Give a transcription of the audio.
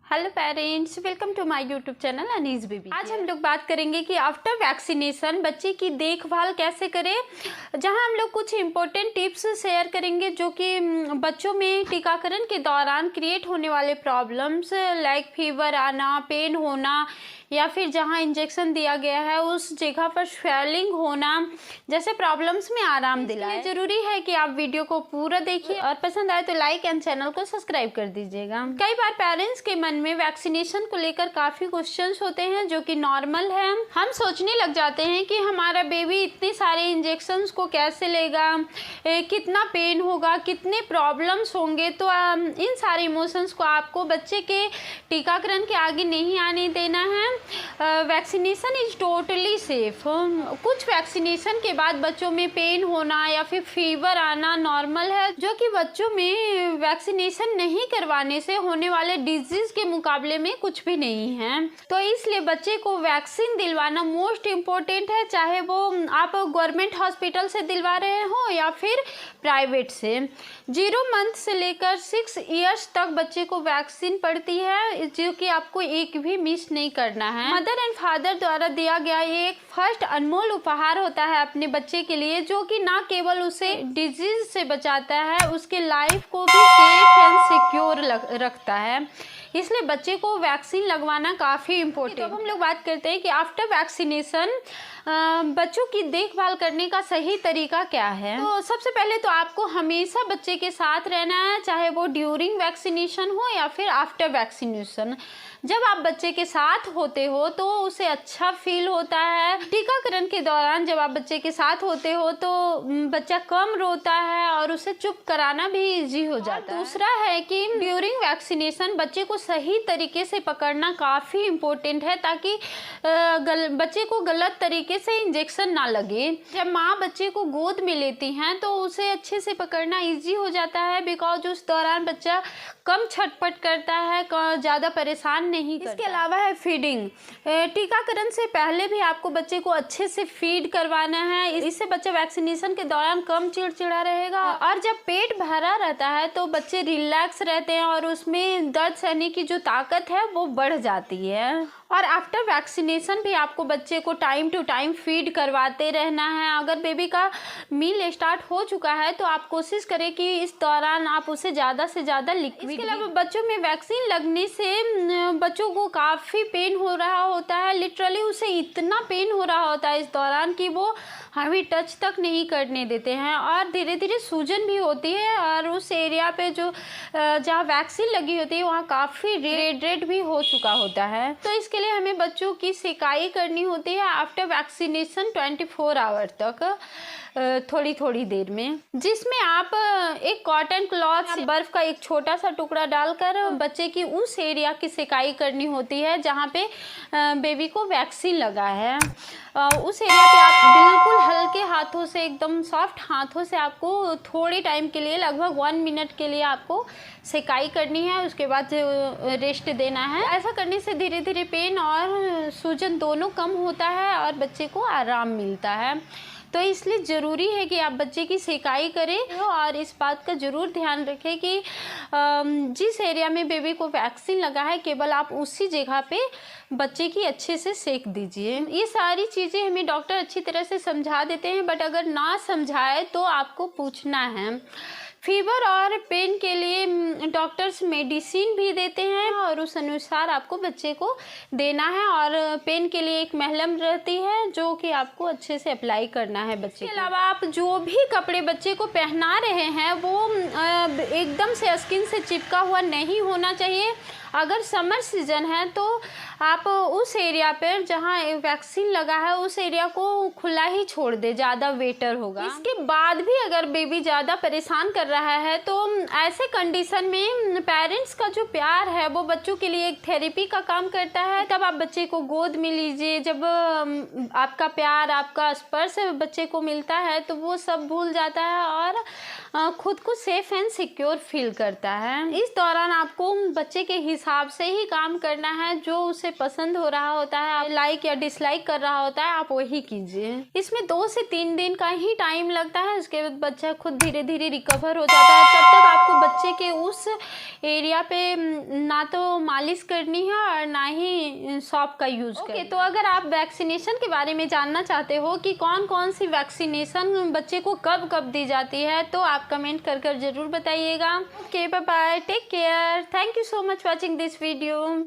Hello parents, welcome to my YouTube channel Anees baby. आज हम लोग बात करेंगे कि आफ्टर वैक्सीनेशन बच्चे की देखभाल कैसे करें, जहां हम लोग कुछ इम्पोर्टेंट टिप्स शेयर करेंगे जो कि बच्चों में टीकाकरण के दौरान क्रिएट होने वाले प्रॉब्लम्स लाइक फीवर आना, पेन होना या फिर जहां इंजेक्शन दिया गया है उस जगह पर स्वेलिंग होना जैसे प्रॉब्लम्स में आराम दिलाए। जरूरी है कि आप वीडियो को पूरा देखिए और पसंद आए तो लाइक एंड चैनल को सब्सक्राइब कर दीजिएगा। कई बार पेरेंट्स के मन में वैक्सीनेशन को लेकर काफी क्वेश्चंस होते हैं जो कि नॉर्मल है। हम सोचने लग जाते हैं कि हमारा बेबी इतने सारे इंजेक्शंस को कैसे लेगा, कितना पेन होगा, कितने प्रॉब्लम्स होंगे। तो इन सारे इमोशंस को आपको बच्चे के टीकाकरण के आगे नहीं आने देना है। Vaccination is totally safe. कुछ वैक्सीनेशन के बाद बच्चों में पेन होना या फिर फीवर आना नॉर्मल है, जो कि बच्चों में वैक्सीनेशन नहीं करवाने से होने वाले डिजीज के मुकाबले में कुछ भी नहीं है। तो इसलिए बच्चे को वैक्सीन दिलवाना मोस्ट इम्पोर्टेंट है, चाहे वो आप गवर्नमेंट हॉस्पिटल से दिलवा रहे हो या फिर प्राइवेट से। 0 मंथ से लेकर 6 इयर्स तक बच्चे को वैक्सीन पड़ती है, जो कि आपको एक भी मिस नहीं करना है। मदर एंड फादर द्वारा दिया गया ये एक फर्स्ट अनमोल उपहार होता है अपने बच्चे के लिए, जो कि ना केवल उसे डिजीज से बचाता है, उसके लाइफ को भी सेफ एंड सिक्योर रखता है। इसलिए बच्चे को वैक्सीन लगवाना काफ़ी इम्पोर्टेंट है। तो हम लोग बात करते हैं कि आफ्टर वैक्सीनेशन बच्चों की देखभाल करने का सही तरीका क्या है। तो सबसे पहले तो आपको हमेशा बच्चे के साथ रहना है, चाहे वो ड्यूरिंग वैक्सीनेशन हो या फिर आफ्टर वैक्सीनेशन। जब आप बच्चे के साथ होते हो तो उसे अच्छा फील होता है। टीकाकरण के दौरान जब आप बच्चे के साथ होते हो तो बच्चा कम रोता है और उसे चुप कराना भी इजी हो जाता है। दूसरा है कि ड्यूरिंग वैक्सीनेशन बच्चे को सही तरीके से पकड़ना काफ़ी इम्पोर्टेंट है, ताकि बच्चे को गलत तरीके से इंजेक्शन ना लगे। जब माँ बच्चे को गोद में लेती हैं तो उसे अच्छे से पकड़ना इजी हो जाता है, बिकॉज उस दौरान बच्चा कम छटपट करता है, ज़्यादा परेशान नहीं करता। इसके अलावा है फीडिंग। टीकाकरण से पहले भी आपको बच्चे को अच्छे से फीड करवाना है, इससे बच्चा वैक्सीनेशन के दौरान कम चिड़चिड़ा रहेगा। और जब पेट भरा रहता है तो बच्चे रिलैक्स रहते हैं और उसमें दर्द सहने की जो ताकत है वो बढ़ जाती है। और आफ्टर वैक्सीनेशन भी आपको बच्चे को टाइम टू टाइम फीड करवाते रहना है। अगर बेबी का मील स्टार्ट हो चुका है तो आप कोशिश करें कि इस दौरान आप उसे ज़्यादा से ज़्यादा लिक्विड। इसके अलावा बच्चों में वैक्सीन लगने से बच्चों को काफ़ी पेन हो रहा होता है, लिटरली उसे इतना पेन हो रहा होता है इस दौरान कि वो हमें टच तक नहीं करने देते हैं। और धीरे धीरे सूजन भी होती है और उस एरिया पे जो जहाँ वैक्सीन लगी होती है वहाँ काफ़ी रेड भी हो चुका होता है। तो इसके लिए हमें बच्चों की सिकाई करनी होती है आफ्टर वैक्सीनेशन 24 आवर तक, थोड़ी थोड़ी देर में, जिसमें आप एक कॉटन क्लॉथ बर्फ का एक छोटा सा टुकड़ा डालकर बच्चे की उस एरिया की सिकाई करनी होती है जहाँ पे बेबी को वैक्सीन लगा है। उस एरिया पे आप बिल्कुल हल्के हाथों से, एकदम सॉफ्ट हाथों से आपको थोड़ी टाइम के लिए, लगभग 1 मिनट के लिए आपको सिकाई करनी है। उसके बाद रेस्ट देना है। ऐसा करने से धीरे धीरे पेन और सूजन दोनों कम होता है और बच्चे को आराम मिलता है। तो इसलिए ज़रूरी है कि आप बच्चे की सिकाई करें और इस बात का ज़रूर ध्यान रखें कि जिस एरिया में बेबी को वैक्सीन लगा है केवल आप उसी जगह पे बच्चे की अच्छे से सेक दीजिए। ये सारी चीज़ें हमें डॉक्टर अच्छी तरह से समझा देते हैं, बट अगर ना समझाए तो आपको पूछना है। फीवर और पेन के लिए डॉक्टर्स मेडिसिन भी देते हैं और उस अनुसार आपको बच्चे को देना है। और पेन के लिए एक महलम रहती है जो कि आपको अच्छे से अप्लाई करना है बच्चे को। इसके अलावा आप जो भी कपड़े बच्चे को पहना रहे हैं वो एकदम से स्किन से चिपका हुआ नहीं होना चाहिए। अगर समर सीजन है तो आप उस एरिया पर जहाँ वैक्सीन लगा है उस एरिया को खुला ही छोड़ दे, ज़्यादा बेटर होगा। इसके बाद भी अगर बेबी ज़्यादा परेशान कर रहा है तो ऐसे कंडीशन में पेरेंट्स का जो प्यार है वो बच्चों के लिए एक थेरेपी का काम करता है। तब आप बच्चे को गोद में लीजिए। जब आपका प्यार, आपका स्पर्श बच्चे को मिलता है तो वो सब भूल जाता है और खुद को सेफ एंड सिक्योर फील करता है। इस दौरान आपको बच्चे के हिसाब से ही काम करना है। जो उसे पसंद हो रहा होता है, आप लाइक या डिसलाइक कर रहा होता है, आप वही कीजिए। इसमें 2 से 3 दिन का ही टाइम लगता है, उसके बाद बच्चा खुद धीरे धीरे रिकवर हो जाता है। तब तक आपको बच्चे के उस एरिया पे ना तो मालिश करनी है और ना ही सॉप का यूज करना। तो अगर आप वैक्सीनेशन के बारे में जानना चाहते हो कि कौन कौन सी वैक्सीनेशन बच्चे को कब कब दी जाती है, तो आप कमेंट कर जरूर बताइएगा। Okay, bye bye, take care, thank you so much watching this video.